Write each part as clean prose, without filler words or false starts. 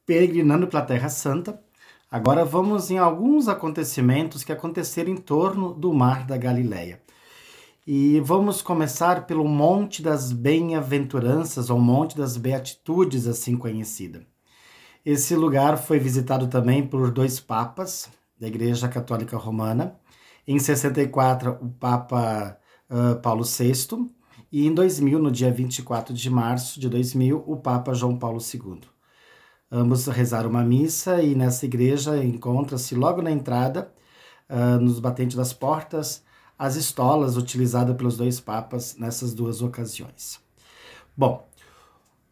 peregrinando pela Terra Santa. Agora vamos em alguns acontecimentos que aconteceram em torno do Mar da Galileia. E vamos começar pelo Monte das Bem-aventuranças, ou Monte das Beatitudes, assim conhecida. Esse lugar foi visitado também por 2 papas da Igreja Católica Romana. Em 64, o Papa Paulo VI, e em 2000, no dia 24 de março de 2000, o Papa João Paulo II. Ambos rezaram uma missa e nessa igreja encontra-se logo na entrada, nos batentes das portas, as estolas utilizadas pelos 2 papas nessas 2 ocasiões. Bom,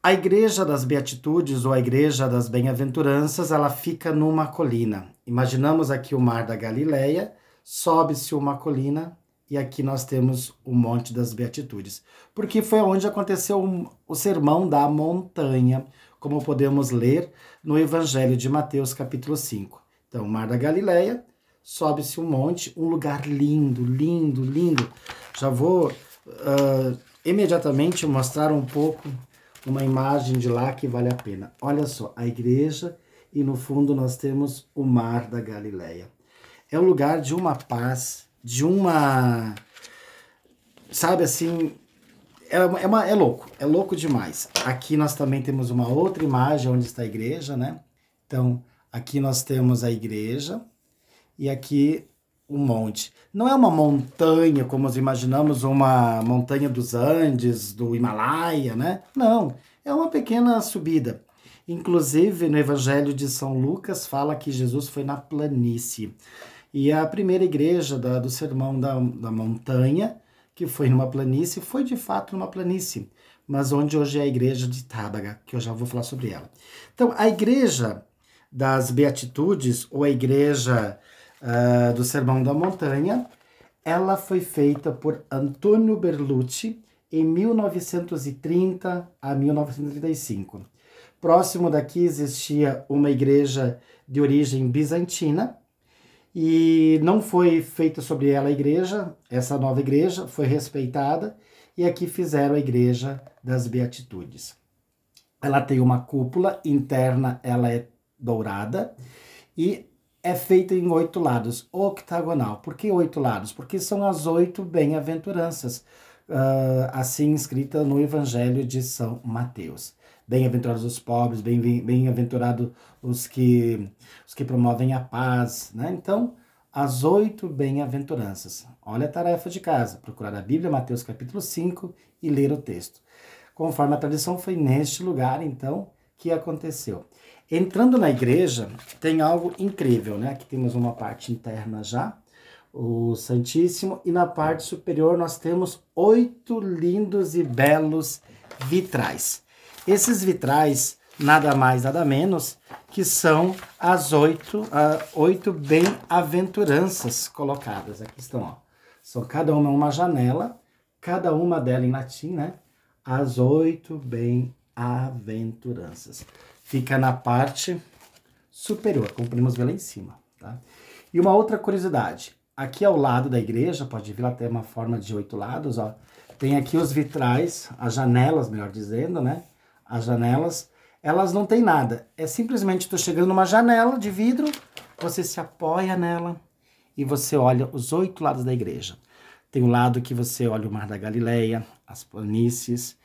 a Igreja das Beatitudes, ou a Igreja das Bem-aventuranças, ela fica numa colina. Imaginamos aqui o Mar da Galileia, sobe-se uma colina e aqui nós temos o Monte das Beatitudes, porque foi onde aconteceu o Sermão da Montanha, como podemos ler no Evangelho de Mateus, capítulo 5. Então, o Mar da Galileia, sobe-se um monte, um lugar lindo, lindo, lindo. Já vou imediatamente mostrar um pouco uma imagem de lá que vale a pena. Olha só, a igreja e no fundo nós temos o Mar da Galileia. É um lugar de uma paz, de uma... Sabe assim... É louco demais. Aqui nós também temos uma outra imagem onde está a igreja, né? Então, aqui nós temos a igreja e aqui um monte. Não é uma montanha, como nós imaginamos, uma montanha dos Andes, do Himalaia, né? Não, é uma pequena subida. Inclusive, no Evangelho de São Lucas, fala que Jesus foi na planície. E a primeira igreja do Sermão da Montanha, que foi numa planície, foi de fato numa planície, mas onde hoje é a igreja de Tábaga, que eu já vou falar sobre ela. Então, a igreja das Beatitudes, ou a igreja do Sermão da Montanha, ela foi feita por Antônio Berlucci em 1930 a 1935. Próximo daqui existia uma igreja de origem bizantina, e não foi feita sobre ela a igreja, essa nova igreja foi respeitada, e aqui fizeram a igreja das Beatitudes. Ela tem uma cúpula interna, ela é dourada, e é feita em 8 lados, octagonal. Por que 8 lados? Porque são as 8 bem-aventuranças, assim escrita no Evangelho de São Mateus. Bem-aventurados os pobres, bem-aventurados os que promovem a paz, né? Então, as 8 bem-aventuranças. Olha a tarefa de casa, procurar a Bíblia, Mateus capítulo 5, e ler o texto. Conforme a tradição, foi neste lugar, então, que aconteceu. Entrando na igreja, tem algo incrível, né? Aqui temos uma parte interna já, o Santíssimo, e na parte superior nós temos 8 lindos e belos vitrais. Esses vitrais, nada mais, nada menos, que são as 8 bem-aventuranças colocadas. Aqui estão, ó. São cada uma janela, cada uma delas em latim, né? As 8 bem-aventuranças. Fica na parte superior, como podemos ver lá em cima, tá? E uma outra curiosidade, aqui ao lado da igreja, pode ver, ela tem uma forma de 8 lados, ó. Tem aqui os vitrais, as janelas, melhor dizendo, né? As janelas, elas não têm nada. É simplesmente tu chegando numa janela de vidro, você se apoia nela e você olha os 8 lados da igreja. Tem um lado que você olha o Mar da Galileia, as planícies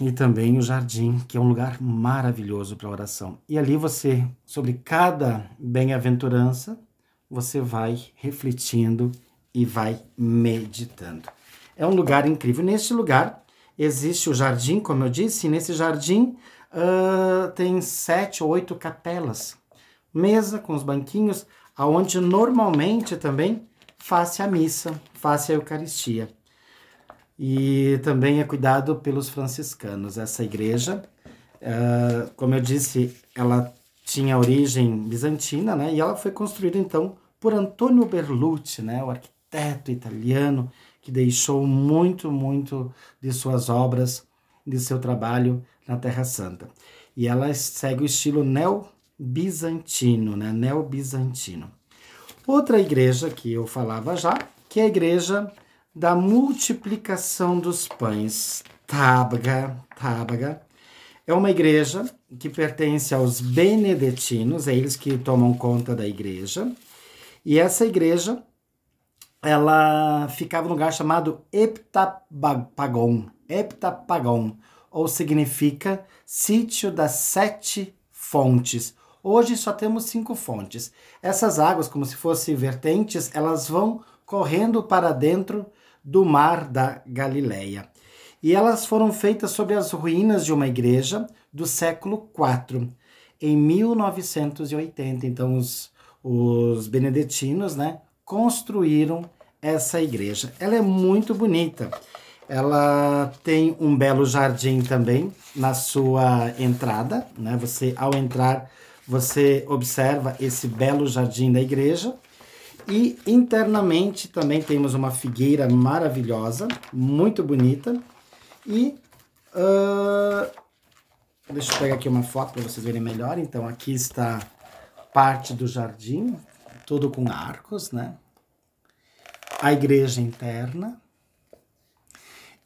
e também o jardim, que é um lugar maravilhoso para oração. E ali você, sobre cada bem-aventurança, você vai refletindo e vai meditando. É um lugar incrível. Neste lugar existe o jardim, como eu disse, e nesse jardim tem 7 ou 8 capelas. Mesa com os banquinhos, onde normalmente também faz-se a missa, faz-se a Eucaristia. E também é cuidado pelos franciscanos. Essa igreja, como eu disse, ela tinha origem bizantina, né? E ela foi construída, então, por Antônio Berlucci, né? O arquiteto italiano, que deixou muito, muito de suas obras, de seu trabalho na Terra Santa. E ela segue o estilo neo-bizantino, né? Neo-bizantino. Outra igreja que eu falava já, que é a igreja da multiplicação dos pães, Tábaga. É uma igreja que pertence aos benedetinos, é eles que tomam conta da igreja. E essa igreja, ela ficava num lugar chamado Heptapagon, ou significa sítio das 7 fontes. Hoje só temos 5 fontes. Essas águas, como se fossem vertentes, elas vão correndo para dentro do mar da Galileia. E elas foram feitas sobre as ruínas de uma igreja do século IV, em 1980. Então, os benedetinos, né, construíram essa igreja. Ela é muito bonita. Ela tem um belo jardim também na sua entrada, né? Você, ao entrar, você observa esse belo jardim da igreja. E internamente também temos uma figueira maravilhosa, muito bonita. E deixa eu pegar aqui uma foto para vocês verem melhor. Então aqui está parte do jardim, tudo com arcos, né? A igreja interna.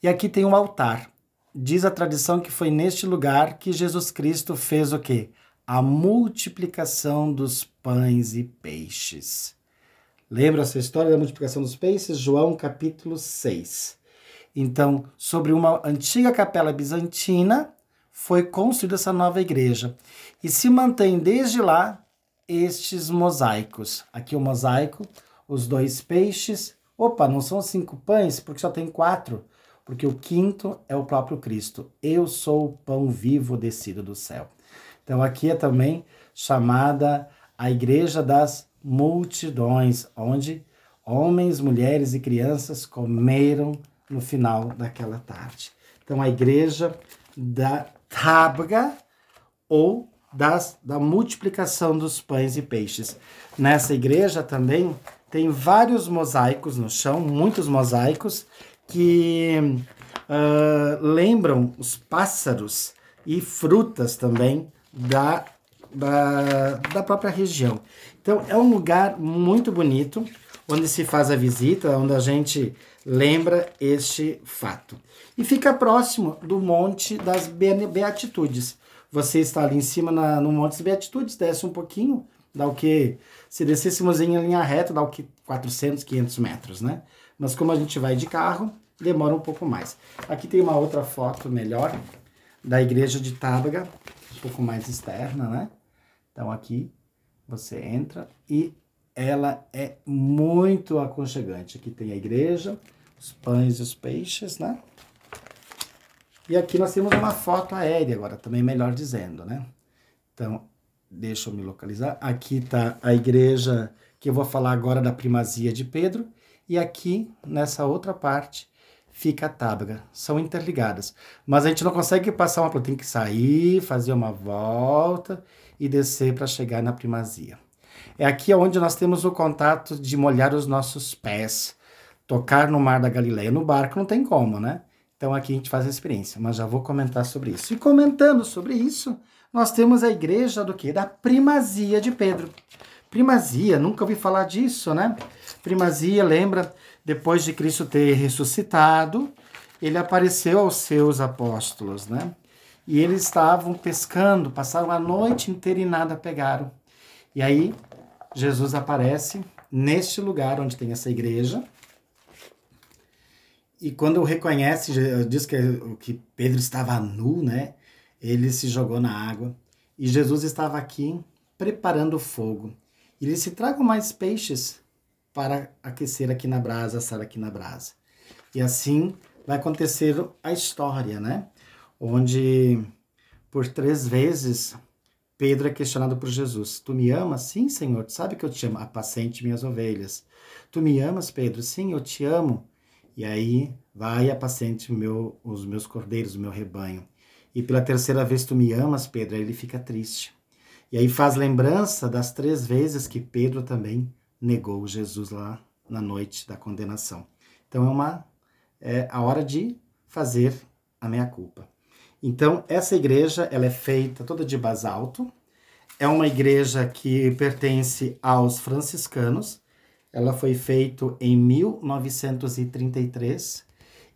E aqui tem um altar. Diz a tradição que foi neste lugar que Jesus Cristo fez o quê? A multiplicação dos pães e peixes. Lembra essa história da multiplicação dos peixes? João capítulo 6. Então, sobre uma antiga capela bizantina, foi construída essa nova igreja. E se mantém desde lá estes mosaicos. Aqui o mosaico, os 2 peixes. Opa, não são 5 pães, porque só tem 4. Porque o 5º é o próprio Cristo. Eu sou o pão vivo descido do céu. Então aqui é também chamada a igreja das multidões, onde homens, mulheres e crianças comeram no final daquela tarde. Então a igreja da Tabga, ou da multiplicação dos pães e peixes. Nessa igreja também tem vários mosaicos no chão, muitos mosaicos, que lembram os pássaros e frutas também da própria região. Então é um lugar muito bonito, onde se faz a visita, onde a gente lembra este fato. E fica próximo do Monte das Beatitudes. Você está ali em cima no Monte das Beatitudes, desce um pouquinho, dá o que? Se descêssemos em linha reta, dá o que? 400, 500 metros, né? Mas como a gente vai de carro, demora um pouco mais. Aqui tem uma outra foto melhor da igreja de Tabga, um pouco mais externa, né? Então aqui você entra e ela é muito aconchegante. Aqui tem a igreja, os pães e os peixes, né? E aqui nós temos uma foto aérea agora, também melhor dizendo, né? Então, deixa eu me localizar. Aqui está a igreja que eu vou falar agora da primazia de Pedro. E aqui, nessa outra parte, fica a Tabga. São interligadas. Mas a gente não consegue passar uma... Tem que sair, fazer uma volta e descer para chegar na primazia. É aqui onde nós temos o contato de molhar os nossos pés. Tocar no mar da Galileia. No barco não tem como, né? Então aqui a gente faz a experiência. Mas já vou comentar sobre isso. E comentando sobre isso, nós temos a igreja do quê? Da primazia de Pedro. Primazia, nunca ouvi falar disso, né? Primazia, lembra, depois de Cristo ter ressuscitado, ele apareceu aos seus apóstolos, né? E eles estavam pescando, passaram a noite inteira e nada pegaram. E aí, Jesus aparece neste lugar onde tem essa igreja. E quando reconhece, diz que Pedro estava nu, né? Ele se jogou na água. E Jesus estava aqui preparando o fogo. E ele disse, tragam mais peixes para aquecer aqui na brasa, assar aqui na brasa. E assim vai acontecer a história, né? Onde, por 3 vezes, Pedro é questionado por Jesus. Tu me amas? Sim, Senhor. Tu sabe que eu te amo. Apacente minhas ovelhas. Tu me amas, Pedro? Sim, eu te amo. E aí, vai e apacente os meus cordeiros, o meu rebanho. E pela 3ª vez, tu me amas, Pedro? Aí ele fica triste. E aí faz lembrança das 3 vezes que Pedro também negou Jesus lá na noite da condenação. Então é a hora de fazer a meia-culpa. Então essa igreja ela é feita toda de basalto. É uma igreja que pertence aos franciscanos. Ela foi feita em 1933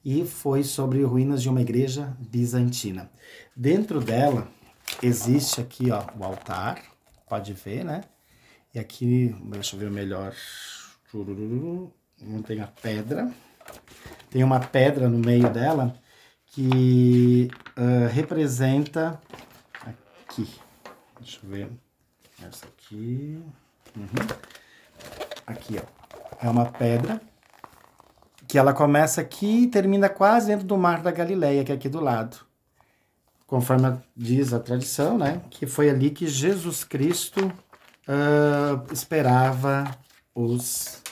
e foi sobre ruínas de uma igreja bizantina. Dentro dela existe aqui, ó, o altar, pode ver, né? E aqui, deixa eu ver melhor, não tem a pedra. Tem uma pedra no meio dela que representa aqui. Deixa eu ver. Essa aqui. Aqui, ó. É uma pedra que ela começa aqui e termina quase dentro do Mar da Galileia, que é aqui do lado. Conforme diz a tradição, né? Que foi ali que Jesus Cristo esperava os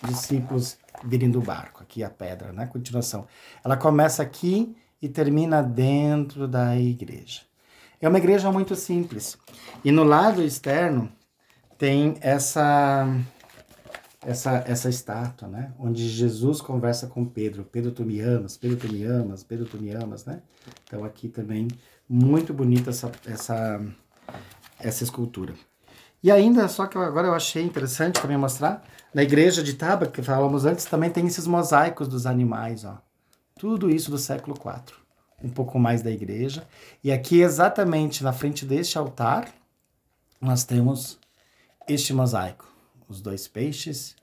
discípulos virem do barco. Aqui a pedra, né? Continuação. Ela começa aqui e termina dentro da igreja. É uma igreja muito simples. E no lado externo tem essa estátua, né? Onde Jesus conversa com Pedro. Pedro, tu me amas, Pedro, tu me amas, Pedro, tu me amas, né? Então aqui também muito bonita essa escultura. E ainda, só que agora eu achei interessante também mostrar, na igreja de Taba, que falamos antes, também tem esses mosaicos dos animais, ó. Tudo isso do século IV. Um pouco mais da igreja. E aqui, exatamente na frente deste altar, nós temos este mosaico. Os 2 peixes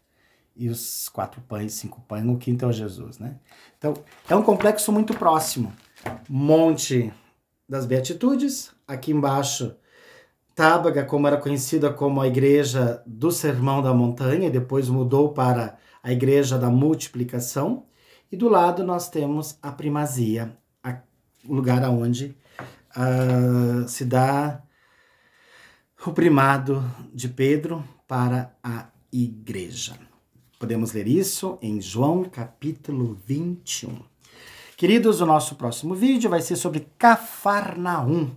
e os 4 pães, 5 pães, no quinto é o Jesus, né? Então, é um complexo muito próximo. Monte das Beatitudes, aqui embaixo, Tábaga, como era conhecida como a igreja do Sermão da Montanha, e depois mudou para a igreja da multiplicação. E do lado nós temos a primazia, o lugar onde se dá o primado de Pedro para a igreja. Podemos ler isso em João capítulo 21. Queridos, o nosso próximo vídeo vai ser sobre Cafarnaum,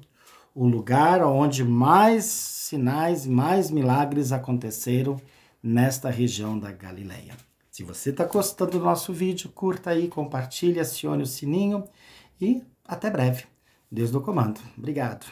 o lugar onde mais sinais, mais milagres aconteceram nesta região da Galileia. Se você está gostando do nosso vídeo, curta aí, compartilhe, acione o sininho e até breve. Deus no comando. Obrigado.